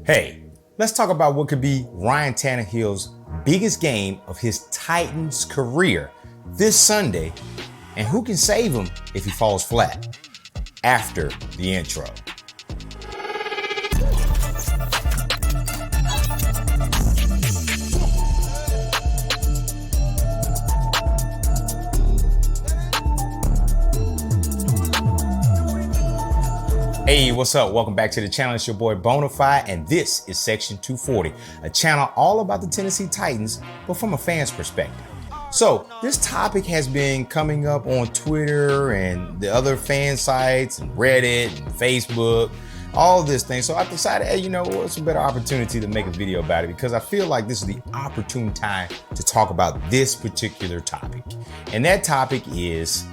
Hey, let's talk about what could be Ryan Tannehill's biggest game of his Titans career this Sunday, and who can save him if he falls flat after the intro. Hey, what's up? Welcome back to the channel. It's your boy Bonafide, and this is Section 240, a channel all about the Tennessee Titans, but from a fan's perspective. So this topic has been coming up on Twitter and the other fan sites and Reddit and Facebook, all of this thing. So I decided, hey, you know, what's a better opportunity to make a video about it, because I feel like this is the opportune time to talk about this particular topic. And that topic is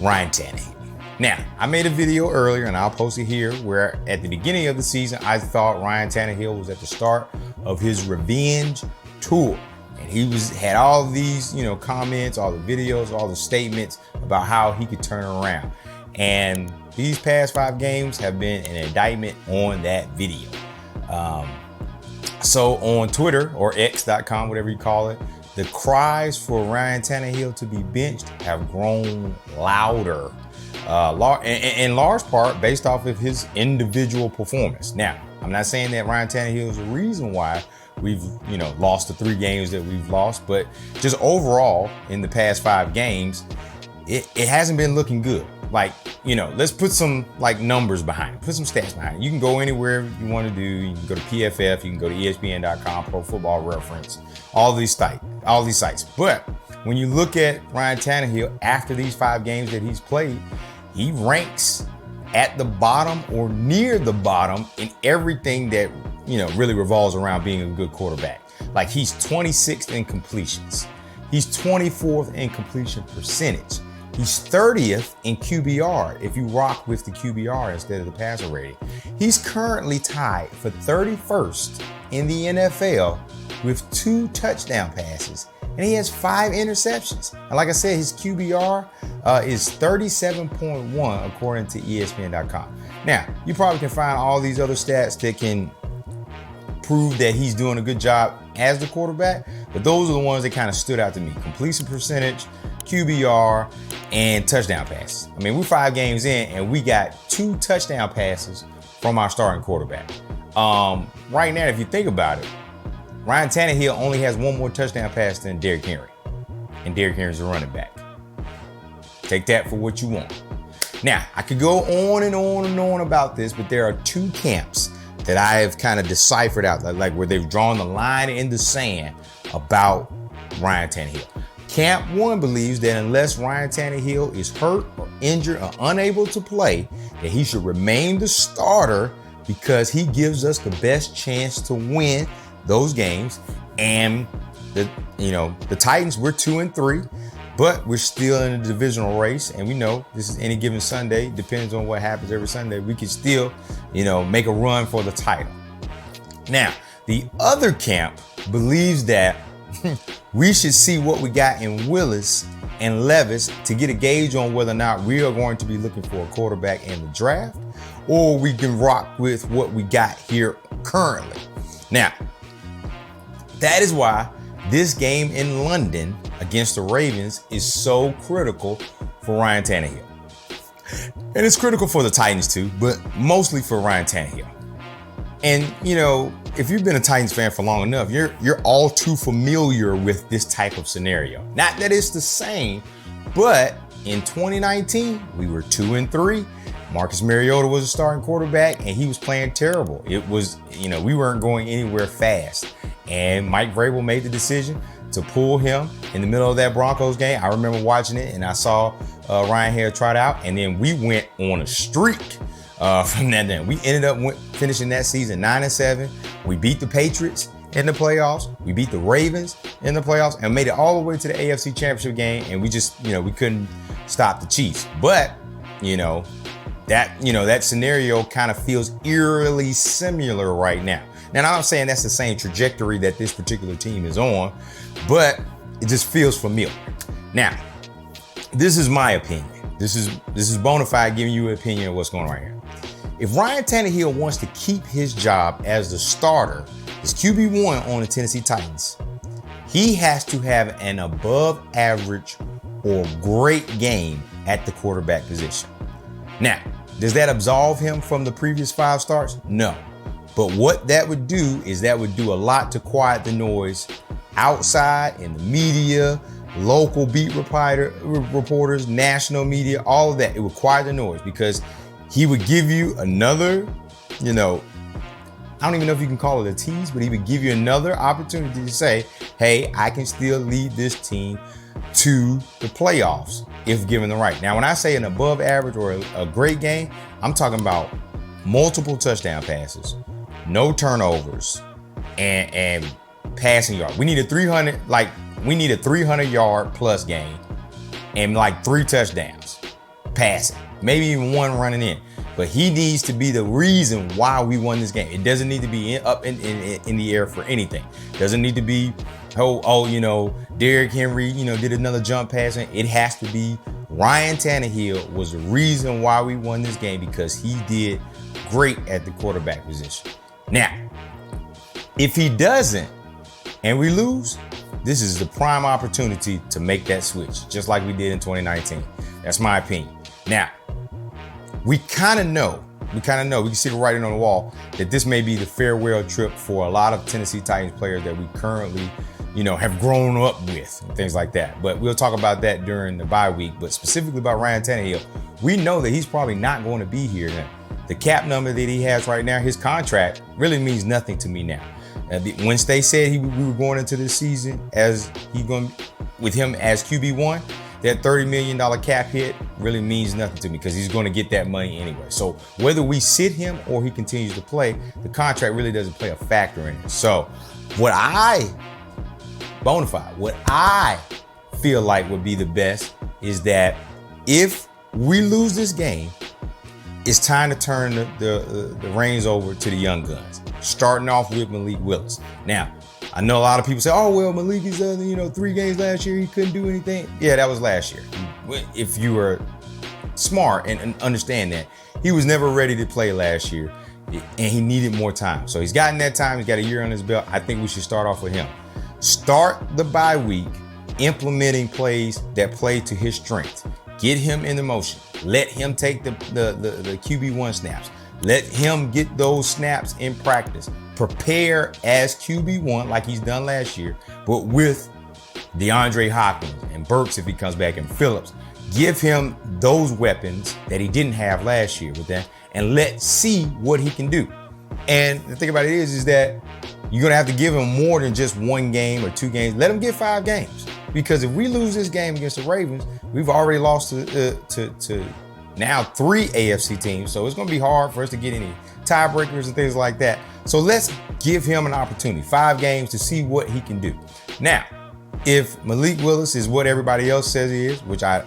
Ryan Tannehill. Now, I made a video earlier, and I'll post it here, where at the beginning of the season, I thought Ryan Tannehill was at the start of his revenge tour. And he had all these, comments, all the videos, all the statements about how he could turn around. And these past 5 games have been an indictment on that video. So on Twitter, or X.com, whatever you call it, the cries for Ryan Tannehill to be benched have grown louder. In large part based off of his individual performance. Now, I'm not saying that Ryan Tannehill is the reason why we've, lost the 3 games that we've lost, but just overall in the past 5 games, it hasn't been looking good. Like, let's put some numbers behind it, put some stats behind it. You can go anywhere you want to do. You can go to PFF, you can go to ESPN.com, Pro Football Reference, all these sites. But when you look at Ryan Tannehill after these 5 games that he's played, he ranks at the bottom or near the bottom in everything that, really revolves around being a good quarterback. Like, he's 26th in completions. He's 24th in completion percentage. He's 30th in QBR if you rock with the QBR instead of the passer rating. He's currently tied for 31st in the NFL with 2 touchdown passes, and he has 5 interceptions. And like I said, his QBR is 37.1 according to ESPN.com. Now, you probably can find all these other stats that can prove that he's doing a good job as the quarterback, but those are the ones that kind of stood out to me: completion percentage, QBR, and touchdown passes. I mean, we're 5 games in, and we got 2 touchdown passes from our starting quarterback. Right now, if you think about it, Ryan Tannehill only has 1 more touchdown pass than Derrick Henry, and Derrick Henry's a running back. Take that for what you want. Now, I could go on and on and on about this, but there are 2 camps that I have kind of deciphered out, like where they've drawn the line in the sand about Ryan Tannehill. Camp 1 believes that unless Ryan Tannehill is hurt or injured or unable to play, that he should remain the starter because he gives us the best chance to win those games. And the Titans, we're 2-3, but we're still in a divisional race, and we know this is any given Sunday. Depends on what happens every Sunday. We can still, make a run for the title. Now, the other camp believes that we should see what we got in Willis and Levis to get a gauge on whether or not we are going to be looking for a quarterback in the draft, or we can rock with what we got here currently. Now, that is why this game in London against the Ravens is so critical for Ryan Tannehill. And it's critical for the Titans too, but mostly for Ryan Tannehill. And, if you've been a Titans fan for long enough, you're all too familiar with this type of scenario. Not that it's the same, but in 2019, we were 2-3. Marcus Mariota was a starting quarterback, and he was playing terrible. It was, we weren't going anywhere fast. And Mike Vrabel made the decision to pull him in the middle of that Broncos game. I remember watching it, and I saw Ryan Hare trot out, and then we went on a streak from that day. We ended up finishing that season 9-7. We beat the Patriots in the playoffs. We beat the Ravens in the playoffs and made it all the way to the AFC Championship game. And we just, we couldn't stop the Chiefs. But, that scenario kind of feels eerily similar right now. Now, I'm not saying that's the same trajectory that this particular team is on, but it just feels familiar. Now, this is my opinion. This is Bonafide giving you an opinion of what's going on right here. If Ryan Tannehill wants to keep his job as the starter, as QB1 on the Tennessee Titans, he has to have an above average or great game at the quarterback position. Now, does that absolve him from the previous 5 starts? No. But what that would do is that would do a lot to quiet the noise outside in the media, local beat reporters, national media, all of that. It would quiet the noise because he would give you another, I don't even know if you can call it a tease, but he would give you another opportunity to say, hey, I can still lead this team to the playoffs if given the right. Now, when I say an above average or a great game, I'm talking about multiple touchdown passes, no turnovers, and passing yard. We need a 300-yard plus game and 3 touchdowns passing, maybe even 1 running in. But he needs to be the reason why we won this game. It doesn't need to be up in the air for anything. It doesn't need to be, Derrick Henry, did another jump pass. It has to be Ryan Tannehill was the reason why we won this game because he did great at the quarterback position. Now, if he doesn't and we lose, this is the prime opportunity to make that switch, just like we did in 2019. That's my opinion. Now, we kind of know, we can see the writing on the wall that this may be the farewell trip for a lot of Tennessee Titans players that we currently, have grown up with and things like that. But we'll talk about that during the bye week. But specifically about Ryan Tannehill, we know that he's probably not going to be here now. The cap number that he has right now, his contract really means nothing to me now. Once they said we were going into this season with him as QB1, that $30 million cap hit really means nothing to me because he's going to get that money anyway. So whether we sit him or he continues to play, the contract really doesn't play a factor in it. So Bonafide, what I feel like would be the best is that if we lose this game, it's time to turn the reins over to the young guns, starting off with Malik Willis. Now, I know a lot of people say, oh, well, Malik is, 3 games last year. He couldn't do anything. Yeah, that was last year. If you were smart and understand that, he was never ready to play last year and he needed more time. So he's gotten that time. He's got a year on his belt. I think we should start off with him. Start the bye week implementing plays that play to his strength. Get him in the motion. Let him take the QB1 snaps. Let him get those snaps in practice. Prepare as QB1 like he's done last year, but with DeAndre Hopkins and Burks if he comes back and Phillips. Give him those weapons that he didn't have last year with that, and let's see what he can do. And the thing about it is that you're going to have to give him more than just 1 game or 2 games. Let him get 5 games. Because if we lose this game against the Ravens, we've already lost to now 3 AFC teams. So it's going to be hard for us to get any tiebreakers and things like that. So let's give him an opportunity, 5 games to see what he can do. Now, if Malik Willis is what everybody else says he is, which I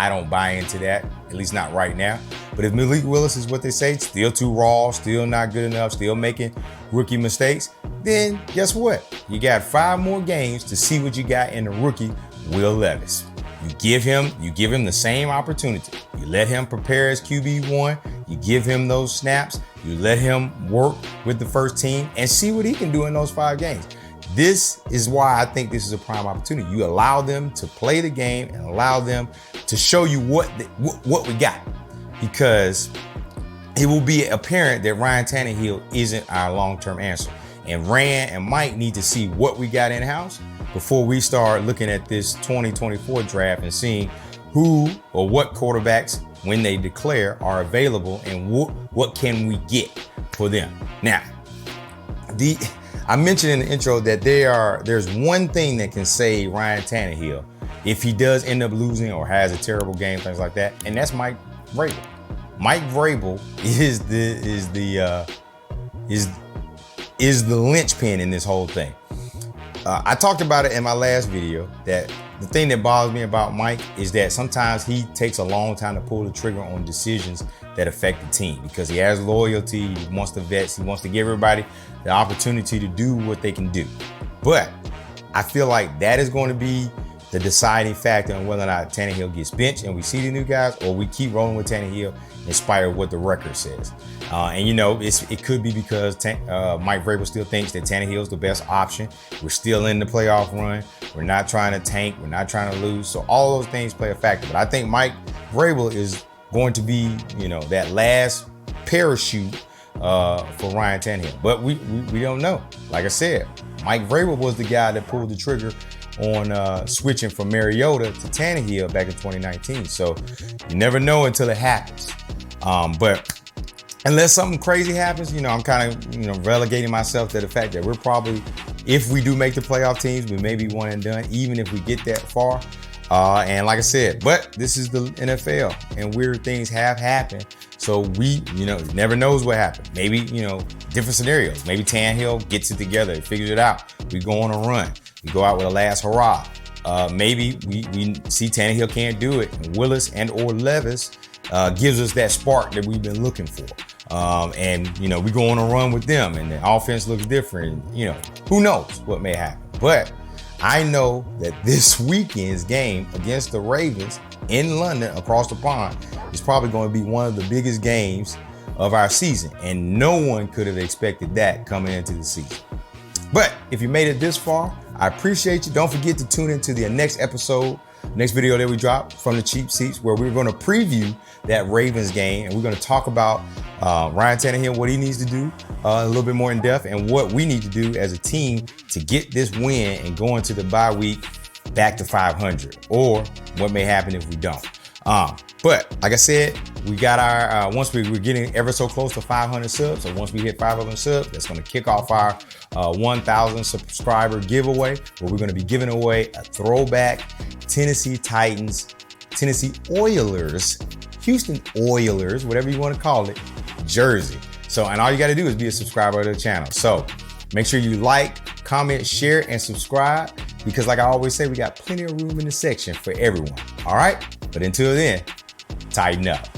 don't buy into that, at least not right now. But if Malik Willis is what they say, still too raw, still not good enough, still making rookie mistakes, then guess what? You got 5 more games to see what you got in the rookie, Will Levis. You give him the same opportunity. You let him prepare as QB1. You give him those snaps. You let him work with the first team and see what he can do in those 5 games. This is why I think this is a prime opportunity. You allow them to play the game and allow them to show you what we got, because it will be apparent that Ryan Tannehill isn't our long-term answer. And Rand and Mike need to see what we got in-house before we start looking at this 2024 draft and seeing who or what quarterbacks, when they declare, are available and what can we get for them. Now, I mentioned in the intro that there's one thing that can save Ryan Tannehill if he does end up losing or has a terrible game, things like that, and that's Mike Vrabel. Mike Vrabel is the linchpin in this whole thing. I talked about it in my last video that the thing that bothers me about Mike is that sometimes he takes a long time to pull the trigger on decisions that affect the team because he has loyalty, he wants the vets, he wants to give everybody the opportunity to do what they can do. But I feel like that is going to be the deciding factor on whether or not Tannehill gets benched and we see the new guys, or we keep rolling with Tannehill in spite of what the record says. And it could be because Mike Vrabel still thinks that Tannehill is the best option. We're still in the playoff run. We're not trying to tank. We're not trying to lose. So all those things play a factor. But I think Mike Vrabel is going to be, that last parachute for Ryan Tannehill. But we don't know. Like I said, Mike Vrabel was the guy that pulled the trigger on switching from Mariota to Tannehill back in 2019. So you never know until it happens. But unless something crazy happens, I'm kind of, relegating myself to the fact that we're probably, if we do make the playoff teams, we may be one and done, even if we get that far. And like I said, but this is the NFL and weird things have happened. So we, never knows what happened. Maybe, different scenarios. Maybe Tannehill gets it together, figures it out. We go on a run. We go out with a last hurrah. Maybe we see Tannehill can't do it. And Willis and or Levis gives us that spark that we've been looking for. And we go on a run with them and the offense looks different. Who knows what may happen. But I know that this weekend's game against the Ravens in London across the pond is probably going to be one of the biggest games of our season. And no one could have expected that coming into the season. But if you made it this far, I appreciate you. Don't forget to tune into the next episode, next video that we drop from the Cheap Seats, where we're going to preview that Ravens game. And we're going to talk about Ryan Tannehill, what he needs to do a little bit more in depth, and what we need to do as a team to get this win and go into the bye week back to 500, or what may happen if we don't. But like I said, we got our, once we're getting ever so close to 500 subs. So once we hit 500 subs, that's going to kick off our 1,000 subscriber giveaway, where we're going to be giving away a throwback Tennessee Oilers, Houston Oilers, whatever you want to call it, jersey. So, and all you got to do is be a subscriber to the channel. So make sure you like, comment, share, and subscribe, because like I always say, we got plenty of room in the section for everyone. All right. But until then, tighten up.